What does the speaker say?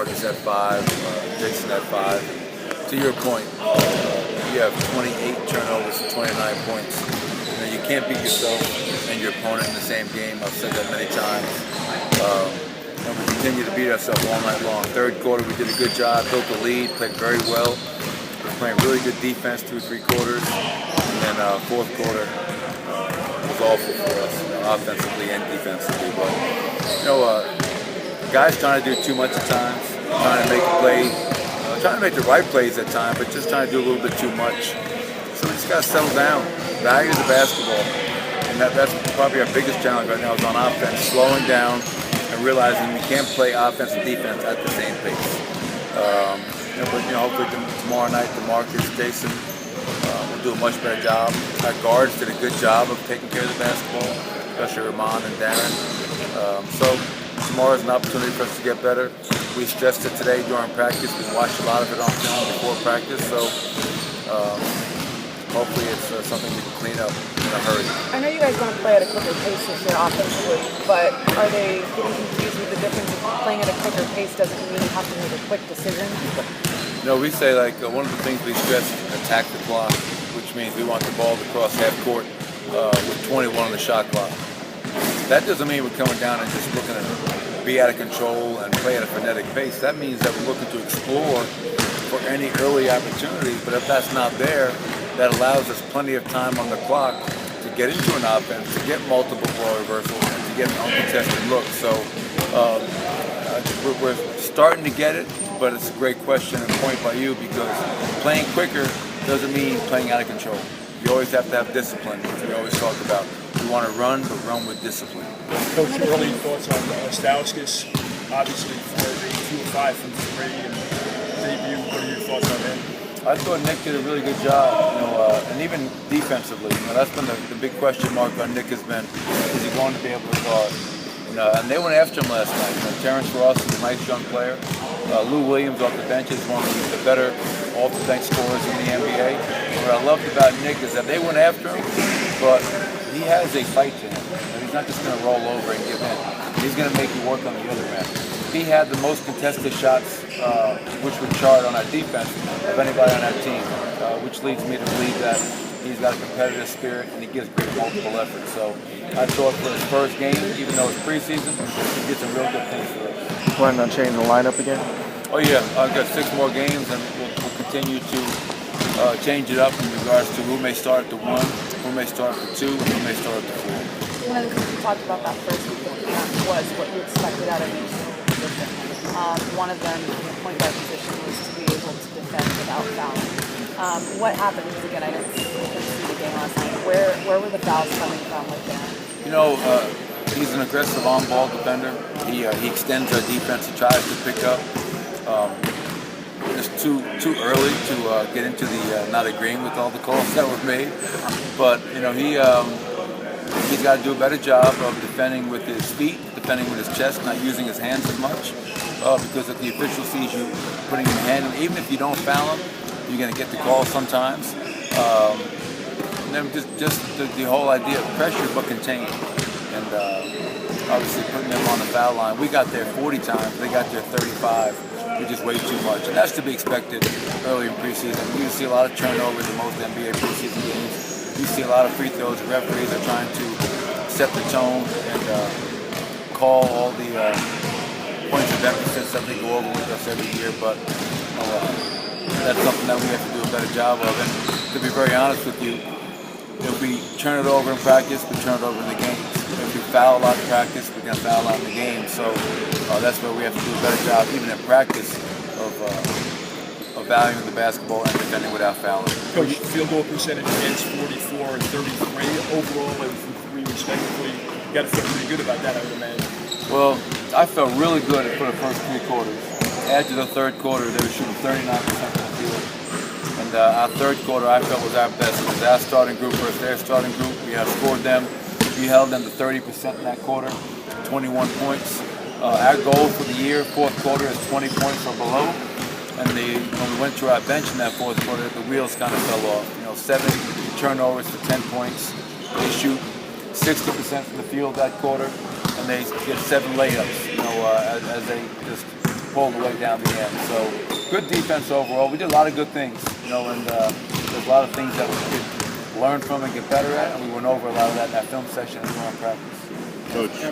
Marcus at 5, Jason at 5. To your point, you have 28 turnovers for 29 points. You can't beat yourself and your opponent in the same game. I've said that many times. And we continue to beat ourselves all night long. Third quarter, we did a good job, built the lead, played very well. We're playing really good defense through 3 quarters. And then fourth quarter was awful for us, offensively and defensively. But, guys trying to do too much at times, trying to make a play, trying to make the right plays at times, but just trying to do a little bit too much. So we just got to settle down, value the basketball. And that's probably our biggest challenge right now is on offense, slowing down and realizing we can't play offense and defense at the same pace. But hopefully tomorrow night, DeMarcus, Jason will do a much better job. Our guards did a good job of taking care of the basketball, especially Ramon and Darren. So tomorrow is an opportunity for us to get better. We stressed it today during practice. We watched a lot of it on film before practice. So hopefully it's something we can clean up in a hurry. I know you guys want to play at a quicker pace this year offensively, but are they getting confused with the difference of playing at a quicker pace doesn't mean you have to make a quick decision? We say one of the things we stress is attack the clock, which means we want the ball to cross half court with 21 on the shot clock. That doesn't mean we're coming down and just looking to be out of control and play at a frenetic pace. That means that we're looking to explore for any early opportunities, but if that's not there, that allows us plenty of time on the clock to get into an offense, to get multiple ball reversals, and to get an uncontested look. So we're starting to get it, but it's a great question and point by you because playing quicker doesn't mean playing out of control. You always have to have discipline, which we always talk about. You want to run, but run with discipline. Coach, early thoughts on Stauskas? Obviously, 4 of 5 from 3 and debut. What are your thoughts on him? I thought Nick did a really good job, and even defensively. That's been the big question mark on Nick has been, is he going to be able to guard? And they went after him last night. Terrence Ross is a nice young player. Lou Williams off the bench is one of the better off-the-bench scorers in the NBA. What I loved about Nick is that they went after him, but he has a fight to him. He's not just going to roll over and give in. He's going to make you work on the other end. He had the most contested shots, which would chart on our defense, of anybody on our team, which leads me to believe that he's got a competitive spirit and he gives great multiple efforts. So I thought for his first game, even though it's preseason, he did some real good things for us. You planning on changing the lineup again? Oh yeah, I've got 6 more games and we'll continue to change it up in regards to who may start at the 1, who may start at the 2, and who may start at the 4. One of the things we talked about that first week of camp was what you expected out of each position. One of them, in the point guard position, was to be able to defend without fouling. What happened? Because again, I didn't see the game last night. Where were the fouls coming from with that? He's an aggressive on-ball defender. He extends our defense. He tries to pick up. It's too early to get into the not agreeing with all the calls that were made. But he's got to do a better job of defending with his feet, defending with his chest, not using his hands as much. Because if the official sees you putting your hand in, even if you don't foul him, you're going to get the call sometimes. And then just the whole idea of pressure but contained. And obviously putting them on the foul line. We got there 40 times, they got there 35. We just way too much. And that's to be expected early in preseason. You see a lot of turnovers in most NBA preseason games. You see a lot of free throws. The referees are trying to set the tone and call all the points of emphasis that they go over with us every year. But that's something that we have to do a better job of. And to be very honest with you, if we turn it over in practice, we turn it over in the games. If we foul a lot in practice, we're going to foul a lot in the game. So that's where we have to do a better job, even in practice, of valuing the basketball and defending without fouling. Coach, field goal percentage against 44 and 33. Overall, and from 3 respectively. You got to feel pretty good about that, I would imagine. Well, I felt really good for the first 3 quarters. After the third quarter, they were shooting 39% from the field. And our third quarter, I felt, was our best. It was our starting group versus their starting group. We outscored them. We held them to 30% in that quarter, 21 points. Our goal for the year, fourth quarter, is 20 points or below. And when we went to our bench in that fourth quarter, the wheels kind of fell off. 7 turnovers for 10 points. They shoot 60% from the field that quarter, and they get 7 layups. As they just pulled away down the end. So good defense overall. We did a lot of good things, and there's a lot of things that we could learn from and get better at, and we went over a lot of that in that film session and on practice. Coach.